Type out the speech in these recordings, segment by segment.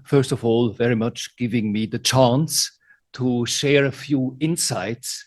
first of all, very much giving me the chance to share a few insights,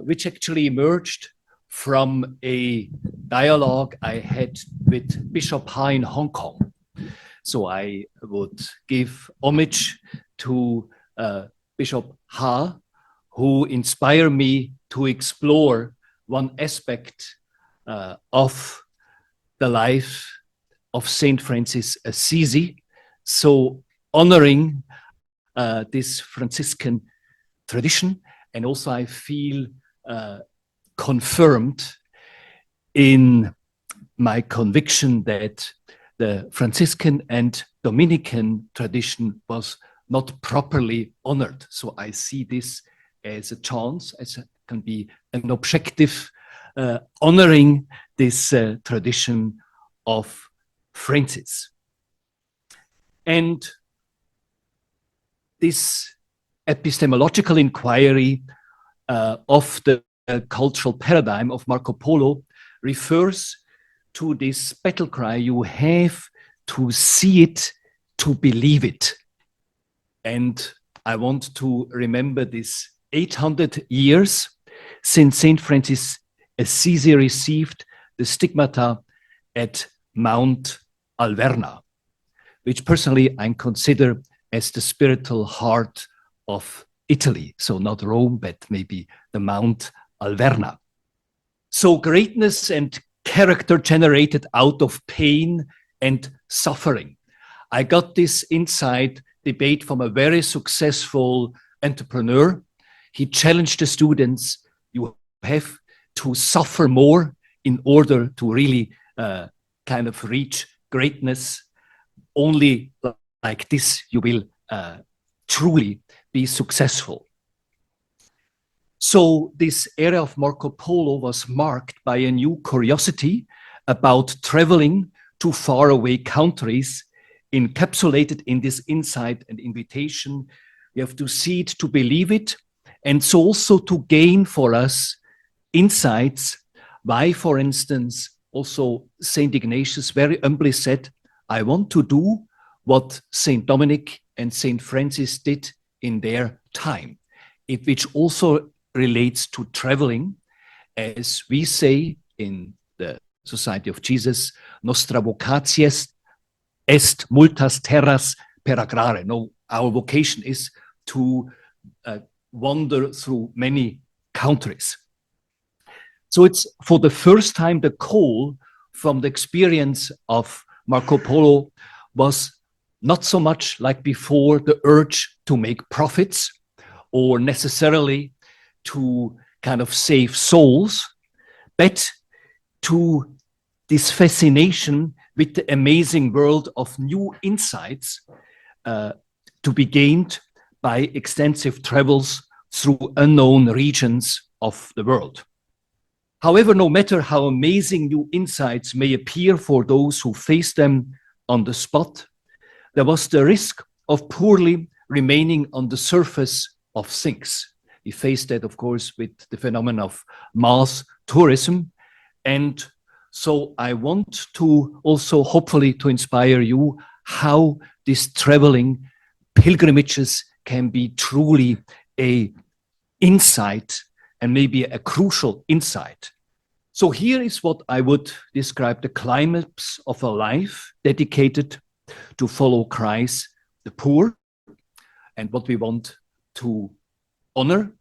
which actually emerged from a dialogue I had with Bishop Ha in Hong Kong. So I would give homage to Bishop Ha, who inspired me to explore one aspect of the life of Saint Francis Assisi. So honoring this Franciscan tradition, and also I feel confirmed in my conviction that the Franciscan and Dominican tradition was not properly honored. So I see this as a chance, as it can be an objective honoring this tradition of Francis. And this epistemological inquiry of the cultural paradigm of Marco Polo refers to this battle cry: you have to see it to believe it. And I want to remember this 800 years since Saint Francis Assisi received the stigmata at Mount Alverna, which personally I consider as the spiritual heart of Italy. So not Rome, but maybe the Mount Alverna. So greatness and character generated out of pain and suffering. I got this inside debate from a very successful entrepreneur. He challenged the students: you have to suffer more in order to really kind of reach greatness. Only like this you will truly be successful. So this era of Marco Polo was marked by a new curiosity about traveling to faraway countries, encapsulated in this insight and invitation. We have to see it to believe it, and so also to gain for us insights. Why, for instance, also Saint Ignatius very humbly said, I want to do what Saint Dominic and Saint Francis did in their time, which also relates to traveling. As we say in the Society of Jesus, nostra vocatio est multas terras peragrare. No, our vocation is to wander through many countries. So it's for the first time the call from the experience of Marco Polo was not so much like before the urge to make profits or necessarily to kind of save souls, but to this fascination with the amazing world of new insights to be gained by extensive travels through unknown regions of the world. However, no matter how amazing new insights may appear for those who face them on the spot, there was the risk of poorly remaining on the surface of things. We faced that, of course, with the phenomenon of mass tourism. And so I want to also hopefully to inspire you how these traveling pilgrimages can be truly a insight, and maybe a crucial insight. So here is what I would describe the climax of a life dedicated to follow Christ the poor. And what we want to honor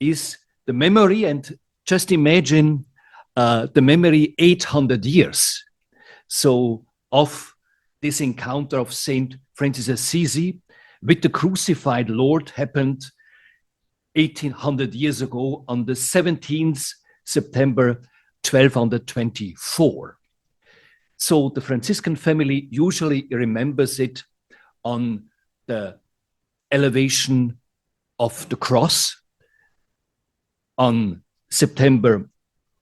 is the memory, and just imagine the memory 800 years. So of this encounter of Saint Francis Assisi with the crucified Lord happened 1800 years ago on the 17th September 1224. So the Franciscan family usually remembers it on the elevation of the cross on September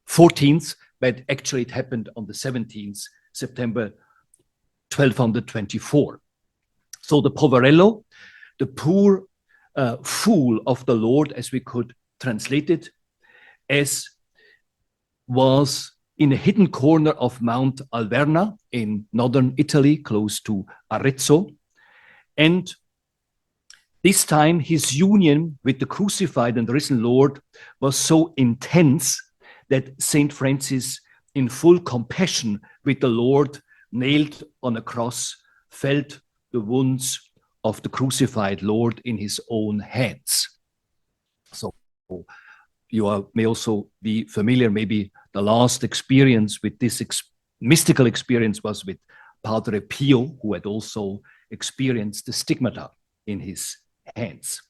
14th, but actually it happened on the 17th September 1224. So the poverello, the poor fool of the Lord, as we could translate it, as was in a hidden corner of Mount Alverna in northern Italy, close to Arezzo. And this time, his union with the crucified and risen Lord was so intense that St. Francis, in full compassion with the Lord nailed on a cross, felt the wounds of the crucified Lord in his own hands. So you may also be familiar, maybe the last experience with this mystical experience was with Padre Pio, who had also experienced the stigmata in his hands.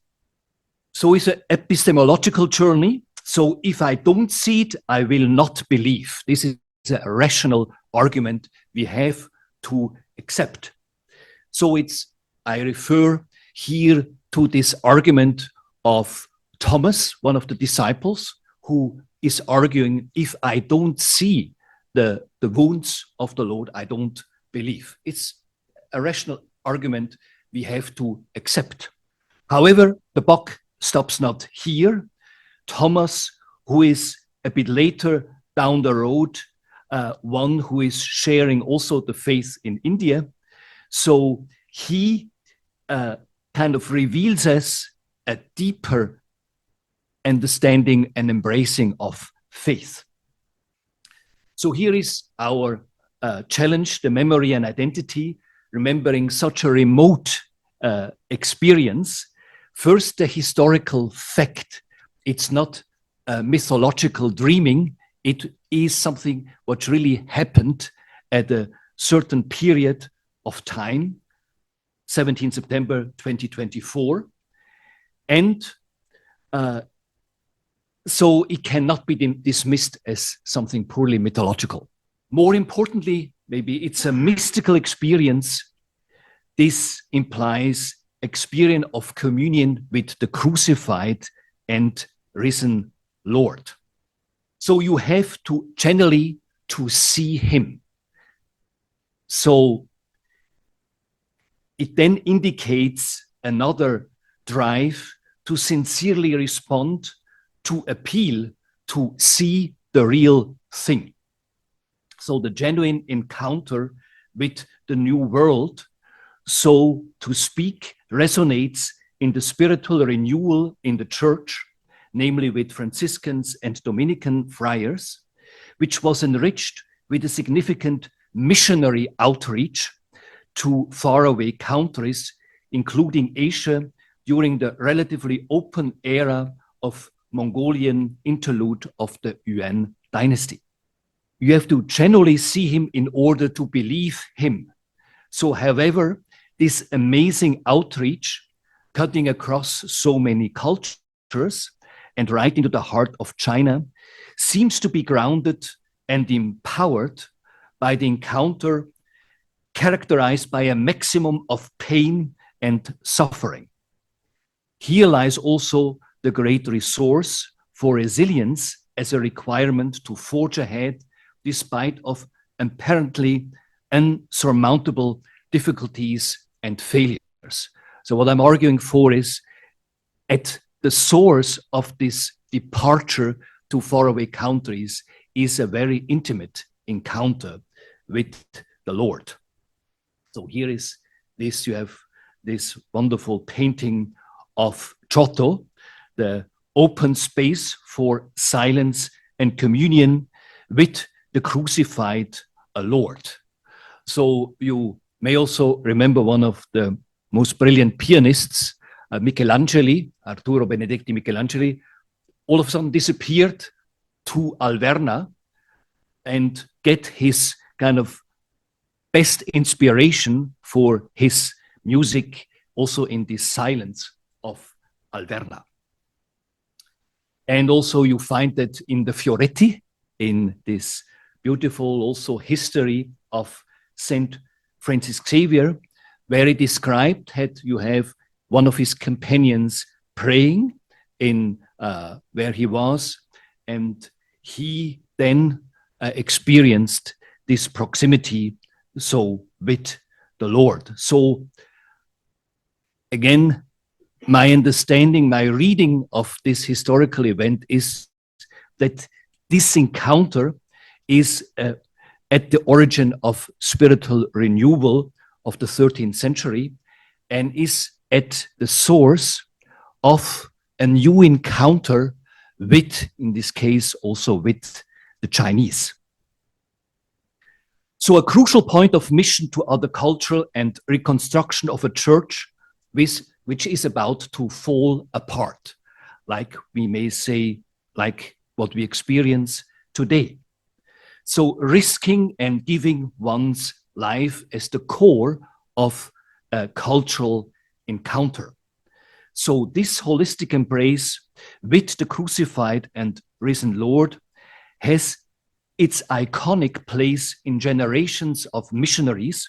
So it's an epistemological journey. So if I don't see it, I will not believe. This is a rational argument we have to accept. So I refer here to this argument of Thomas, one of the disciples, who is arguing, if I don't see the wounds of the Lord, I don't believe. It's a rational argument we have to accept. However, the buck stops not here. Thomas, who is a bit later down the road, one who is sharing also the faith in India. So he kind of reveals us a deeper understanding and embracing of faith. So here is our challenge, the memory and identity, remembering such a remote experience. First, the historical fact. It's not mythological dreaming. It is something what really happened at a certain period of time, 17 September 2024. And so it cannot be dismissed as something purely mythological. More importantly, maybe it's a mystical experience. This implies experience of communion with the crucified and risen Lord. So you have to generally to see him. So it then indicates another drive to sincerely respond, to appeal, to see the real thing. So the genuine encounter with the new world, so to speak, resonates in the spiritual renewal in the church, namely with Franciscans and Dominican friars, which was enriched with a significant missionary outreach to faraway countries, including Asia, during the relatively open era of Mongolian interlude of the Yuan dynasty. You have to generally see him in order to believe him. So, however, this amazing outreach, cutting across so many cultures and right into the heart of China, seems to be grounded and empowered by the encounter characterized by a maximum of pain and suffering. Here lies also the great resource for resilience as a requirement to forge ahead despite of apparently unsurmountable difficulties and failures. So what I'm arguing for is at the source of this departure to faraway countries is a very intimate encounter with the Lord. So here is this, you have this wonderful painting of Giotto, the open space for silence and communion with the crucified Lord. So you may also remember one of the most brilliant pianists, Michelangelo, Arturo Benedetti Michelangelo, all of a sudden disappeared to Alverna and get his kind of best inspiration for his music also in this silence of Alverna. And also you find that in the Fioretti, in this beautiful also history of Saint Francis Xavier, where he described that you have one of his companions praying in where he was, and he then experienced this proximity so with the Lord. So again, my understanding, my reading of this historical event is that this encounter is at the origin of spiritual renewal of the 13th century and is at the source of a new encounter with, in this case, also with the Chinese. So a crucial point of mission to other culture and reconstruction of a church which is about to fall apart, like we may say, like what we experience today. So risking and giving one's life as the core of a cultural encounter. So this holistic embrace with the crucified and risen Lord has its iconic place in generations of missionaries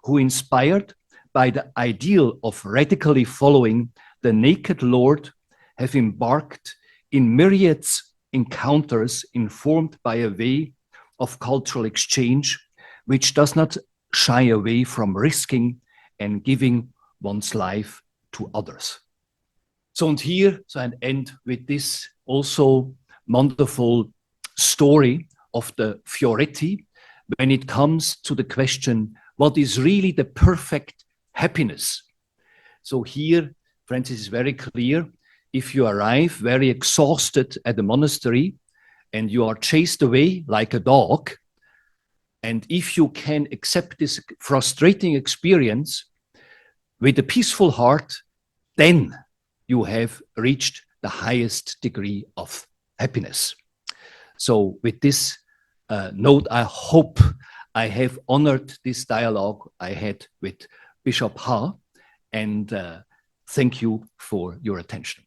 who, inspired by the ideal of radically following the naked Lord, have embarked in myriads encounters informed by a way of cultural exchange, which does not shy away from risking and giving one's life to others. So, and here, so I end with this also wonderful story of the Fioretti when it comes to the question, what is really the perfect happiness? So here, Francis is very clear. If you arrive very exhausted at the monastery and you are chased away like a dog, and if you can accept this frustrating experience with a peaceful heart, then you have reached the highest degree of happiness. So with this note, I hope I have honored this dialogue I had with Bishop Ha, and thank you for your attention.